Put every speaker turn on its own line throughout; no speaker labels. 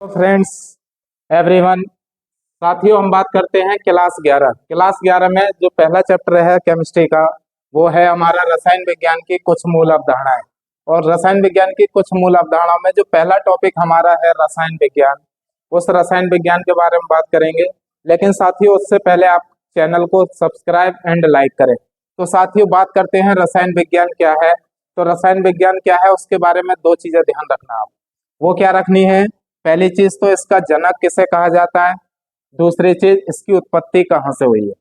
तो friends, everyone, साथियों, हम बात करते हैं क्लास 11 में जो पहला चैप्टर है केमिस्ट्री का, वो है हमारा रसायन विज्ञान की कुछ मूल अवधारणाएं। और रसायन विज्ञान की कुछ मूल अवधारणाओं में जो पहला टॉपिक हमारा है रसायन विज्ञान, उस रसायन विज्ञान के बारे में बात करेंगे। लेकिन साथियों, उससे पहले आप चैनल को सब्सक्राइब एंड लाइक करें। तो साथियों, बात करते हैं रसायन विज्ञान क्या है। तो रसायन विज्ञान क्या है उसके बारे में दो चीजें ध्यान रखना आप। वो क्या रखनी है? पहली चीज तो इसका जनक किसे कहा जाता है, दूसरी चीज इसकी उत्पत्ति कहाँ से हुई है।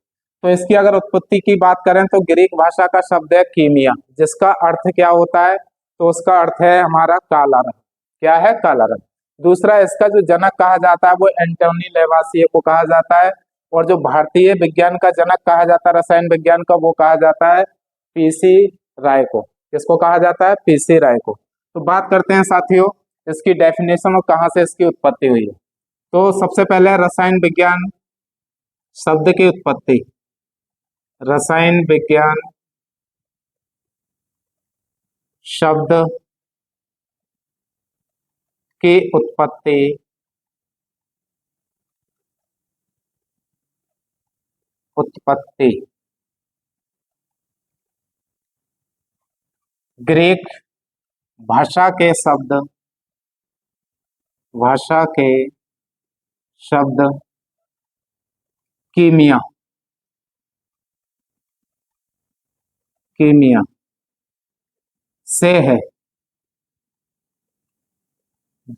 तो इसकी अगर उत्पत्ति की बात करें तो ग्रीक भाषा का शब्द है कीमिया, जिसका अर्थ क्या होता है? तो उसका अर्थ है हमारा काला रंग। क्या है? काला रंग। दूसरा, इसका जो जनक कहा जाता है वो एंटोनी लेवासिए को कहा जाता है। और जो भारतीय विज्ञान का जनक कहा जाता है रसायन विज्ञान का, वो कहा जाता है पीसी राय को। किसको कहा जाता है? पीसी राय को। तो बात करते हैं साथियों इसकी डेफिनेशन और कहाँ से इसकी उत्पत्ति हुई है। तो सबसे पहले रसायन विज्ञान शब्द की उत्पत्ति। रसायन विज्ञान शब्द की उत्पत्ति उत्पत्ति ग्रीक भाषा के शब्द कीमिया कीमिया से है,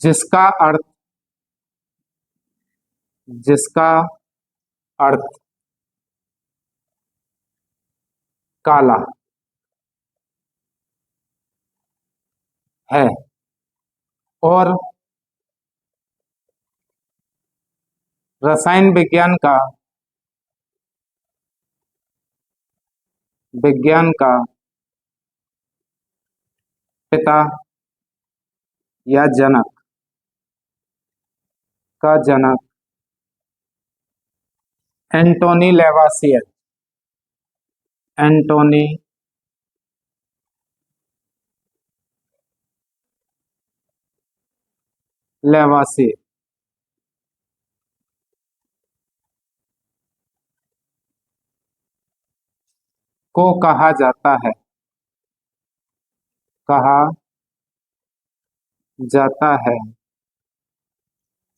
जिसका अर्थ जिसका अर्थ काला है। और रसायन विज्ञान का पिता या जनक एंटोनी लेवासियर एंटोनी लेवासियर को कहा जाता है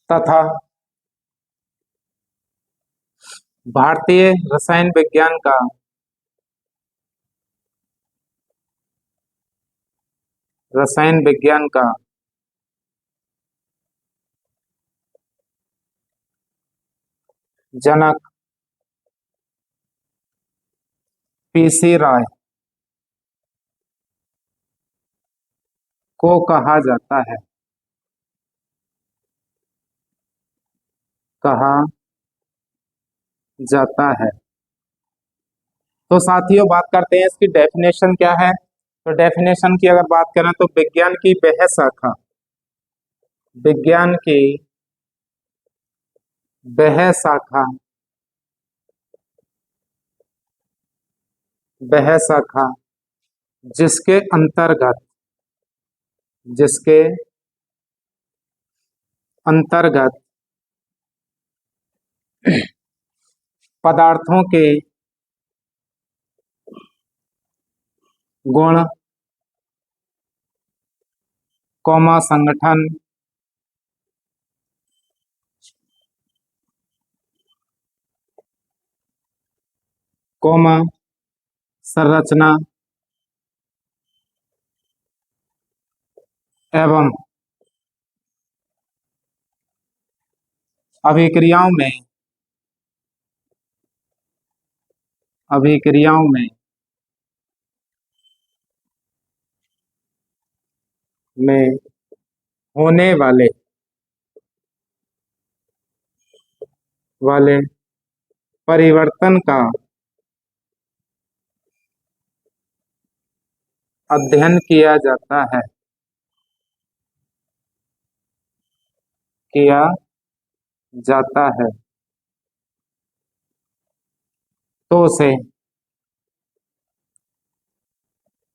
तथा भारतीय रसायन विज्ञान का जनक पीसी राय को कहा जाता है। तो साथियों, बात करते हैं इसकी डेफिनेशन क्या है। तो डेफिनेशन की अगर बात करें तो विज्ञान की वह शाखा जिसके अंतर्गत पदार्थों के गुण, संगठन, संरचना एवं अभिक्रियाओं में होने वाले परिवर्तन का अध्ययन किया जाता है तो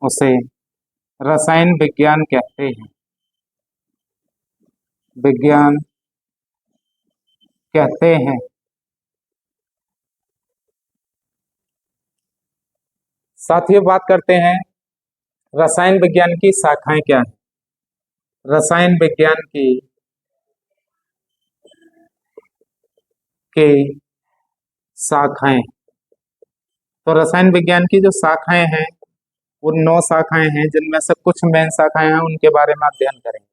उसे रसायन विज्ञान कहते हैं। विज्ञान कहते हैं। साथियों, बात करते हैं रसायन विज्ञान की शाखाएं क्या है। रसायन विज्ञान की शाखाएं, तो रसायन विज्ञान की जो शाखाएं हैं वो 9 शाखाएं हैं, जिनमें से कुछ मेन शाखाएं हैं, उनके बारे में अध्ययन करेंगे।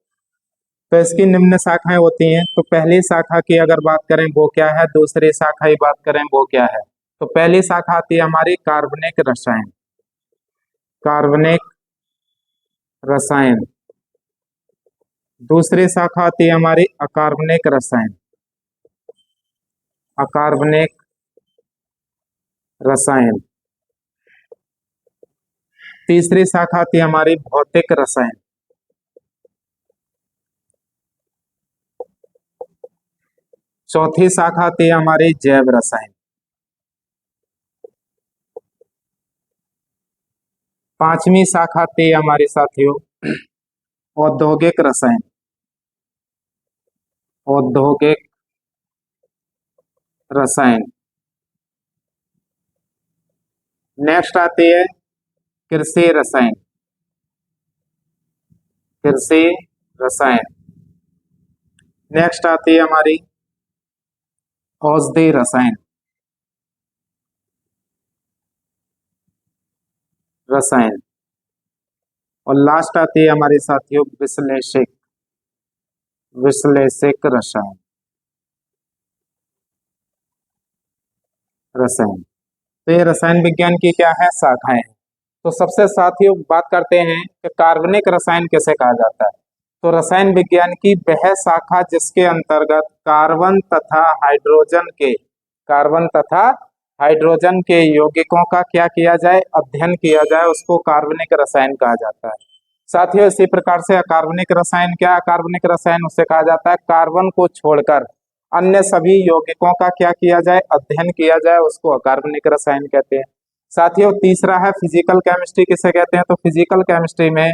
तो इसकी निम्न शाखाएं होती हैं। तो पहली शाखा की अगर बात करें वो क्या है, दूसरी शाखा की बात करें वो क्या है। तो पहली शाखा आती है हमारी कार्बनिक रसायन। कार्बनिक रसायन। दूसरी शाखा आती है हमारी अकार्बनिक रसायन। अकार्बनिक रसायन। तीसरी शाखा आती है हमारी भौतिक रसायन। चौथी शाखा आती है हमारी जैव रसायन। पांचवी शाखा आती है हमारी साथियों औद्योगिक रसायन। औद्योगिक रसायन। नेक्स्ट आती है कृषि रसायन। कृषि रसायन। नेक्स्ट आती है हमारी औषधि रसायन। रसायन। और लास्ट आती है हमारी साथियों विश्लेषक। विश्लेषक रसायन। रसायन। तो ये रसायन विज्ञान की क्या है, शाखाएं हैं। तो सबसे साथियों बात करते हैं कि कार्बनिक रसायन किसे कहा जाता है। तो रसायन विज्ञान की वह शाखा जिसके अंतर्गत कार्बन तथा हाइड्रोजन के यौगिकों का क्या किया जाए, अध्ययन किया जाए, उसको कार्बनिक रसायन कहा जाता है। साथियों इसी प्रकार से अकार्बनिक रसायन क्या है, अकार्बनिक रसायन उसे कहा जाता है कार्बन को छोड़कर अन्य सभी यौगिकों का क्या किया जाए, अध्ययन किया जाए, उसको अकार्बनिक रसायन कहते हैं। साथियों तीसरा है फिजिकल केमिस्ट्री किसे कहते हैं। तो फिजिकल केमिस्ट्री में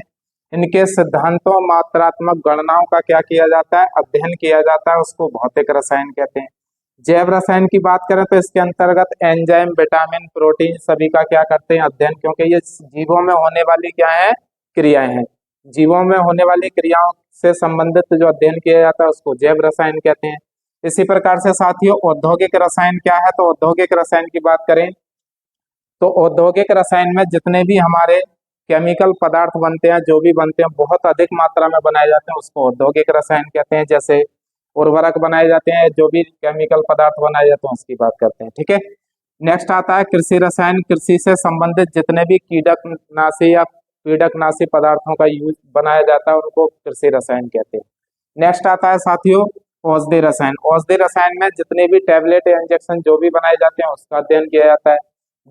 इनके सिद्धांतों मात्रात्मक गणनाओं का क्या किया जाता है, अध्ययन किया जाता है, उसको भौतिक रसायन कहते हैं। जैव रसायन की बात करें तो इसके अंतर्गत एंजाइम, विटामिन, प्रोटीन सभी का क्या करते हैं, अध्ययन, क्योंकि ये जीवों में होने वाली क्या है, क्रियाएं हैं। जीवों में होने वाली क्रियाओं से संबंधित जो अध्ययन किया जाता है उसको जैव रसायन कहते हैं। इसी प्रकार से साथियों औद्योगिक रसायन क्या है। तो औद्योगिक रसायन की बात करें तो औद्योगिक रसायन में जितने भी हमारे केमिकल पदार्थ बनते हैं, जो भी बनते हैं, बहुत अधिक मात्रा में बनाए जाते हैं, उसको औद्योगिक रसायन कहते हैं। जैसे उर्वरक बनाए जाते हैं, जो भी केमिकल पदार्थ बनाए जाते हैं उसकी बात करते हैं। ठीक है। नेक्स्ट आता है कृषि रसायन। कृषि से संबंधित जितने भी कीटकनाशी या पीड़कनाशी पदार्थों का यूज बनाया जाता है उनको कृषि रसायन कहते हैं। नेक्स्ट आता है साथियों औषधि रसायन। औषधि रसायन में जितने भी टैबलेट या इंजेक्शन जो भी बनाए जाते हैं उसका अध्ययन किया जाता है।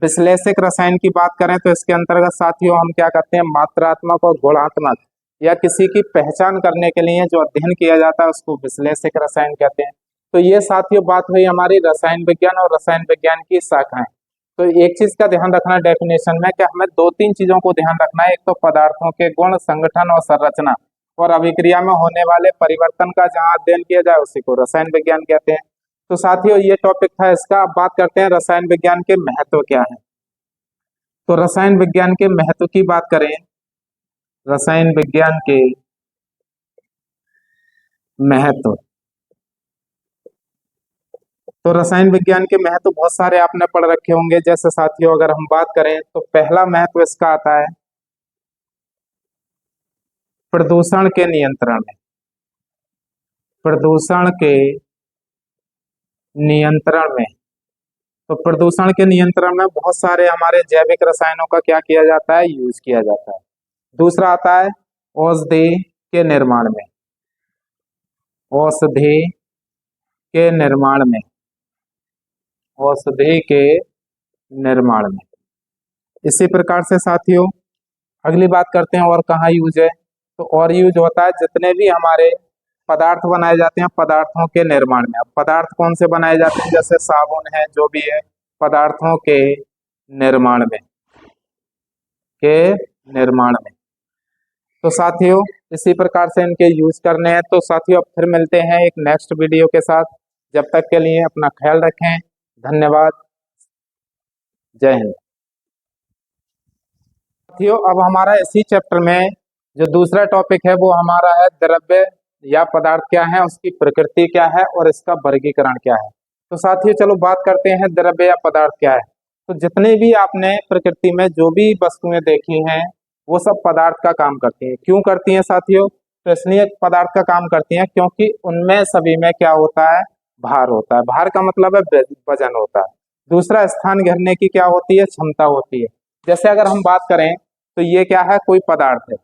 विश्लेषक रसायन की बात करें तो इसके अंतर्गत साथियों हम क्या करते हैं, मात्रात्मक और गुणात्मक या किसी की पहचान करने के लिए जो अध्ययन किया जाता है उसको विश्लेषक रसायन कहते हैं। तो ये साथियों बात हुई हमारी रसायन विज्ञान और रसायन विज्ञान की शाखाएं। तो एक चीज का ध्यान रखना डेफिनेशन में कि हमें 2-3 चीजों को ध्यान रखना है। एक तो पदार्थों के गुण, संगठन और संरचना और अभिक्रिया में होने वाले परिवर्तन का जहां अध्ययन किया जाए उसी को रसायन विज्ञान कहते हैं। तो साथियों ये टॉपिक था इसका। अब बात करते हैं रसायन विज्ञान के महत्व क्या है। तो रसायन विज्ञान के महत्व की बात करें, रसायन विज्ञान के महत्व, तो रसायन विज्ञान के महत्व बहुत सारे आपने पढ़ रखे होंगे। जैसे साथियों अगर हम बात करें तो पहला महत्व इसका आता है प्रदूषण के नियंत्रण में। प्रदूषण के नियंत्रण में। तो प्रदूषण के नियंत्रण में बहुत सारे हमारे जैविक रसायनों का क्या किया जाता है, यूज किया जाता है। दूसरा आता है औषधि के निर्माण में। औषधि के निर्माण में। औषधि के निर्माण में। इसी प्रकार से साथियों अगली बात करते हैं और कहाँ यूज है। तो और यूज होता है जितने भी हमारे पदार्थ बनाए जाते हैं पदार्थों के निर्माण में। अब पदार्थ कौन से बनाए जाते हैं, जैसे साबुन है, जो भी है, पदार्थों के निर्माण में। के निर्माण में। तो साथियों इसी प्रकार से इनके यूज करने हैं। तो साथियों अब फिर मिलते हैं एक नेक्स्ट वीडियो के साथ। जब तक के लिए अपना ख्याल रखें। धन्यवाद। जय हिंद। साथियों, अब हमारा इसी चैप्टर में जो दूसरा टॉपिक है वो हमारा है द्रव्य या पदार्थ क्या है, उसकी प्रकृति क्या है और इसका वर्गीकरण क्या है। तो साथियों चलो बात करते हैं द्रव्य या पदार्थ क्या है। तो जितने भी आपने प्रकृति में जो भी वस्तुएं देखी हैं वो सब पदार्थ का काम करती हैं। क्यों करती हैं साथियों? तो इसलिए पदार्थ का काम करती हैं क्योंकि उनमें सभी में क्या होता है, भार होता है। भार का मतलब है वजन होता है। दूसरा, स्थान घेरने की क्या होती है, क्षमता होती है। जैसे अगर हम बात करें तो ये क्या है, कोई पदार्थ है,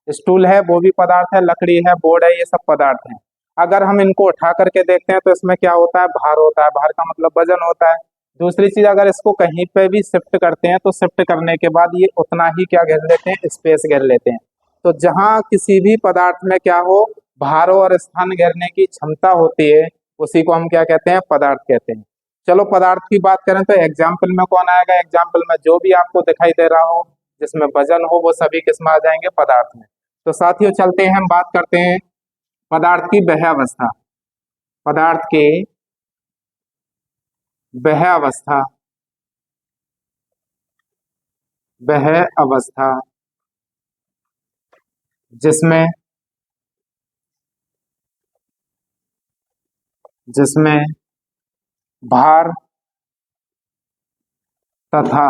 स्टूल है वो भी पदार्थ है, लकड़ी है, बोर्ड है, ये सब पदार्थ हैं। अगर हम इनको उठा करके देखते हैं तो इसमें क्या होता है, भार होता है। भार का मतलब वजन होता है। दूसरी चीज, अगर इसको कहीं पे भी शिफ्ट करते हैं तो शिफ्ट करने के बाद ये उतना ही क्या घेर लेते हैं, स्पेस घेर लेते हैं। तो जहां किसी भी पदार्थ में क्या हो, भार और स्थान घेरने की क्षमता होती है, उसी को हम क्या कहते हैं, पदार्थ कहते हैं। चलो पदार्थ की बात करें तो एग्जाम्पल में कौन आएगा, एग्जाम्पल में जो भी आपको दिखाई दे रहा हो जिसमें वजन हो वो सभी किसमें आ जाएंगे, पदार्थ में। तो साथियों चलते हैं, हम बात करते हैं पदार्थ की वह अवस्था। पदार्थ की वह अवस्था, वह अवस्था जिसमें जिसमें भार तथा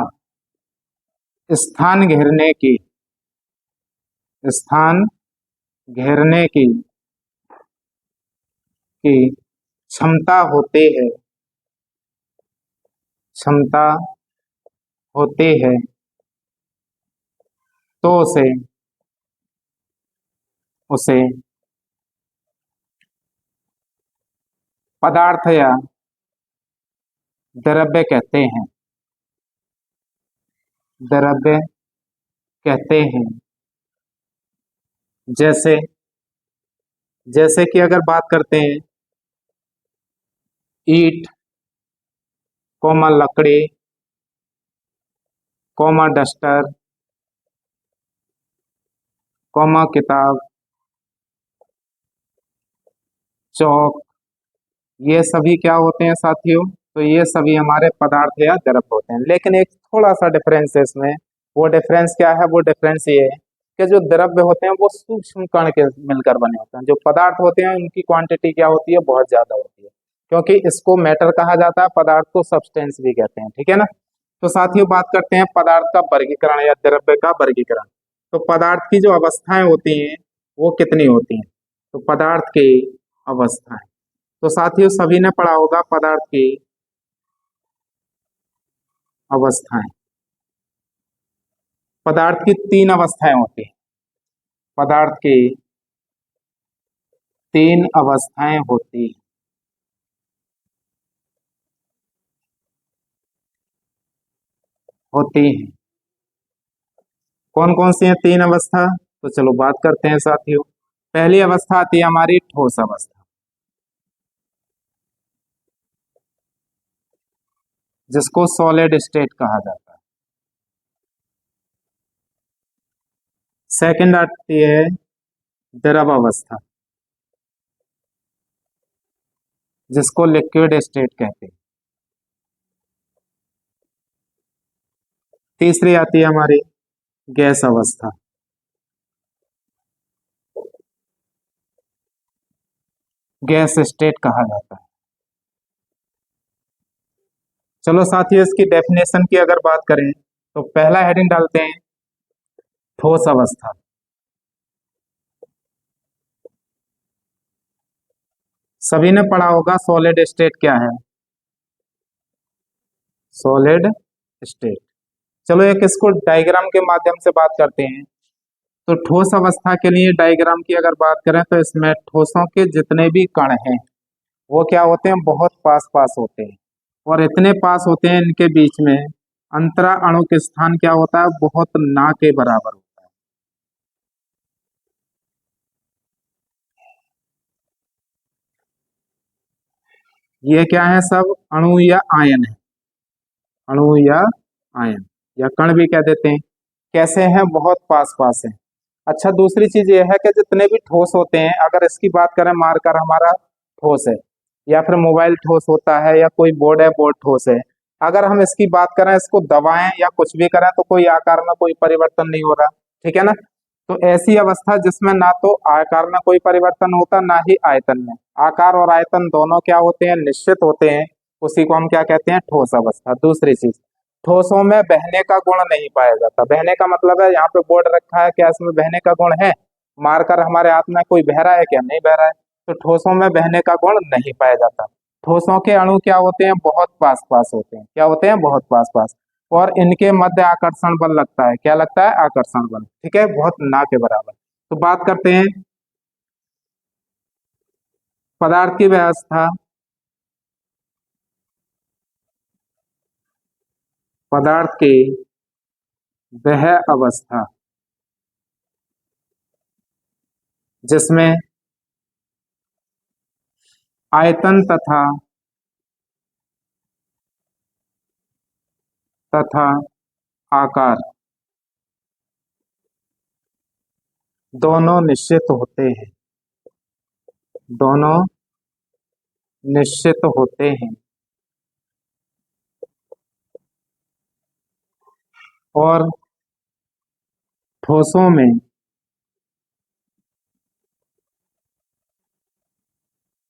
स्थान घेरने की स्थान घेरने की क्षमता होती है, क्षमता होती है, तो उसे उसे पदार्थ या द्रव्य कहते हैं, द्रव्य कहते हैं। जैसे जैसे कि अगर बात करते हैं ईंट, कोमा लकड़ी, कोमा डस्टर, कोमा किताब, चौक, ये सभी क्या होते हैं साथियों, तो ये सभी हमारे पदार्थ या द्रव्य होते हैं। लेकिन एक थोड़ा सा डिफरेंस है इसमें। वो डिफरेंस क्या है, वो डिफरेंस ये है कि जो द्रव्य होते हैं वो सूक्ष्म कण के मिलकर बने होते हैं। जो पदार्थ होते हैं उनकी क्वांटिटी क्या होती है, बहुत ज्यादा होती है। क्योंकि इसको मैटर कहा जाता है, पदार्थ को सब्सटेंस भी कहते हैं, ठीक है ना। तो साथियों बात करते हैं पदार्थ का वर्गीकरण या द्रव्य का वर्गीकरण। तो पदार्थ की जो अवस्थाएं होती हैं वो कितनी होती हैं, तो पदार्थ की अवस्थाएं, तो साथियों सभी ने पढ़ा होगा पदार्थ की अवस्थाएं। पदार्थ की तीन अवस्थाएं होती हैं, पदार्थ की तीन अवस्थाएं होती होती हैं। कौन कौन सी हैं तीन अवस्था, तो चलो बात करते हैं साथियों। पहली अवस्था आती है हमारी ठोस अवस्था, जिसको सॉलिड स्टेट कहा जाता है। सेकंड आती है द्रव अवस्था, जिसको लिक्विड स्टेट कहते हैं। तीसरी आती है हमारी गैस अवस्था, गैस स्टेट कहा जाता है। चलो साथियों इसकी डेफिनेशन की अगर बात करें तो पहला हेडिंग डालते हैं ठोस अवस्था। सभी ने पढ़ा होगा सॉलिड स्टेट क्या है, सॉलिड स्टेट। चलो एक इसको डायग्राम के माध्यम से बात करते हैं। तो ठोस अवस्था के लिए डायग्राम की अगर बात करें तो इसमें ठोसों के जितने भी कण हैं वो क्या होते हैं, बहुत पास पास होते हैं। और इतने पास होते हैं इनके बीच में अंतरा अणु के स्थान क्या होता है, बहुत ना के बराबर होता है। ये क्या है, सब अणु या आयन है, अणु या आयन या कण भी कह देते हैं। कैसे हैं, बहुत पास पास है। अच्छा दूसरी चीज ये है कि जितने भी ठोस होते हैं, अगर इसकी बात करें मार्कर हमारा ठोस है, या फिर मोबाइल ठोस होता है, या कोई बोर्ड है बोर्ड ठोस है। अगर हम इसकी बात करें, इसको दबाएं या कुछ भी करें तो कोई आकार में कोई परिवर्तन नहीं हो रहा, ठीक है ना। तो ऐसी अवस्था जिसमें ना तो आकार में कोई परिवर्तन होता, ना ही आयतन में। आकार और आयतन दोनों क्या होते हैं, निश्चित होते हैं, उसी को हम क्या कहते हैं, ठोस अवस्था। दूसरी चीज, ठोसों में बहने का गुण नहीं पाया जाता। बहने का मतलब है, यहाँ पे बोर्ड रखा है, क्या इसमें बहने का गुण है? मारकर हमारे हाथ में कोई बह रहा है क्या? नहीं बह रहा है। तो ठोसों में बहने का गुण नहीं पाया जाता। ठोसों के अणु क्या होते हैं, बहुत पास पास होते हैं। क्या होते हैं? बहुत पास पास। और इनके मध्य आकर्षण बल लगता है। क्या लगता है? आकर्षण बल, ठीक है, बहुत ना के बराबर। तो बात करते हैं पदार्थ की व्यवस्था। पदार्थ की वह अवस्था जिसमें आयतन तथा आकार दोनों निश्चित होते हैं। दोनों निश्चित होते हैं। और ठोसों में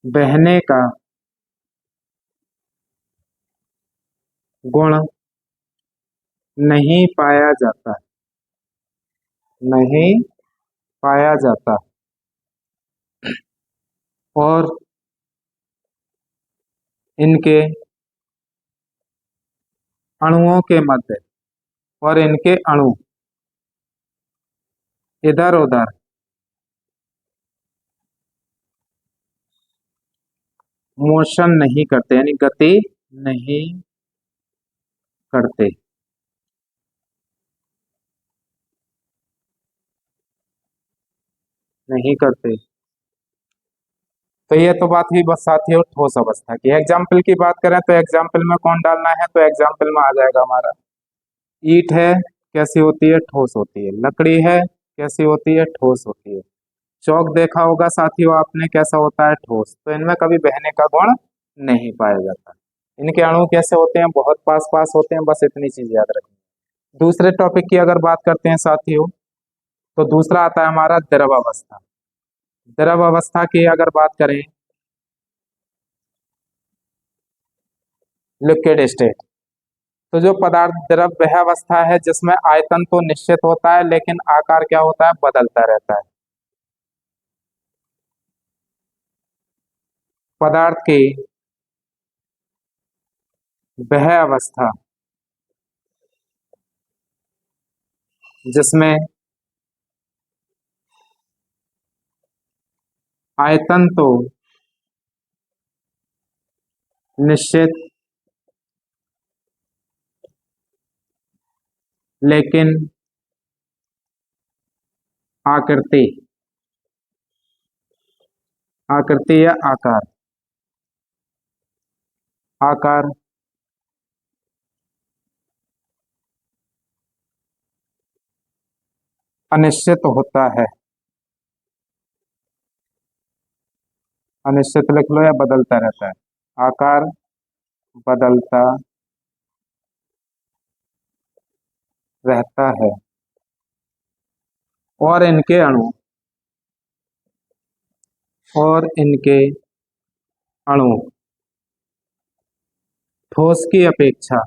बहने का गुण नहीं पाया जाता। नहीं पाया जाता। और इनके अणुओं के मध्य, और इनके अणु इधर उधर मोशन नहीं करते, यानी गति नहीं करते। नहीं करते। तो ये तो बात हुई बस साथियों ठोस अवस्था की। एग्जाम्पल की बात करें तो एग्जाम्पल में कौन डालना है, तो एग्जाम्पल में आ जाएगा हमारा ईंट है, कैसी होती है? ठोस होती है। लकड़ी है, कैसी होती है? ठोस होती है। चौक देखा होगा साथियों आपने, कैसा होता है? ठोस। तो इनमें कभी बहने का गुण नहीं पाया जाता। इनके अणु कैसे होते हैं? बहुत पास पास होते हैं। बस इतनी चीज याद रखनी। दूसरे टॉपिक की अगर बात करते हैं साथियों, तो दूसरा आता है हमारा द्रव अवस्था। द्रव अवस्था की अगर बात करें, लिक्विड स्टेट, तो जो पदार्थ द्रव वह अवस्था है जिसमें आयतन तो निश्चित होता है, लेकिन आकार क्या होता है? बदलता रहता है। पदार्थ की वह अवस्था जिसमें आयतन तो निश्चित, लेकिन आकृति, आकृति या आकार, आकार अनिश्चित होता है। अनिश्चित लिख लो, या बदलता रहता है। आकार बदलता रहता है। और इनके अणु, और इनके अणु ठोस की अपेक्षा,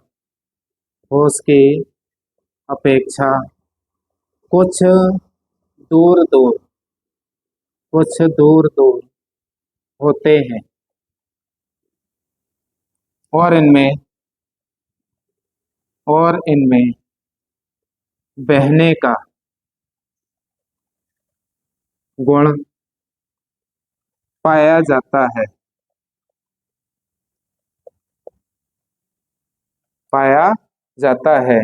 ठोस की अपेक्षा कुछ दूर दूर, कुछ दूर दूर होते हैं। और इनमें, और इनमें बहने का गुण पाया जाता है। पाया जाता है।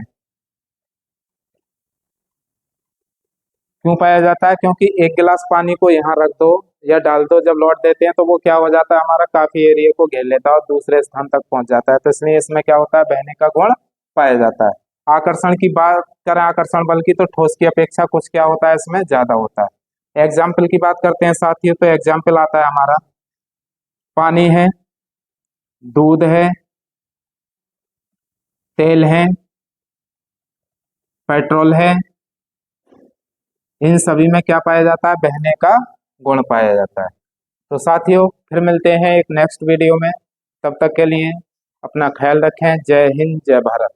क्यों पाया जाता है? क्योंकि एक गिलास पानी को यहाँ रख दो या डाल दो, जब लौट देते हैं तो वो क्या हो जाता है, हमारा काफी एरिया को घेर लेता है और दूसरे स्थान तक पहुंच जाता है। तो इसलिए इसमें क्या होता है, बहने का गुण पाया जाता है। आकर्षण की बात करें, आकर्षण बल की, तो ठोस की अपेक्षा कुछ क्या होता है, इसमें ज्यादा होता है। एग्जाम्पल की बात करते हैं साथियों, तो एग्जाम्पल आता है हमारा, पानी है, दूध है, तेल है, पेट्रोल है, इन सभी में क्या पाया जाता है? बहने का गुण पाया जाता है। तो साथियों फिर मिलते हैं एक नेक्स्ट वीडियो में, तब तक के लिए अपना ख्याल रखें। जय हिंद, जय भारत।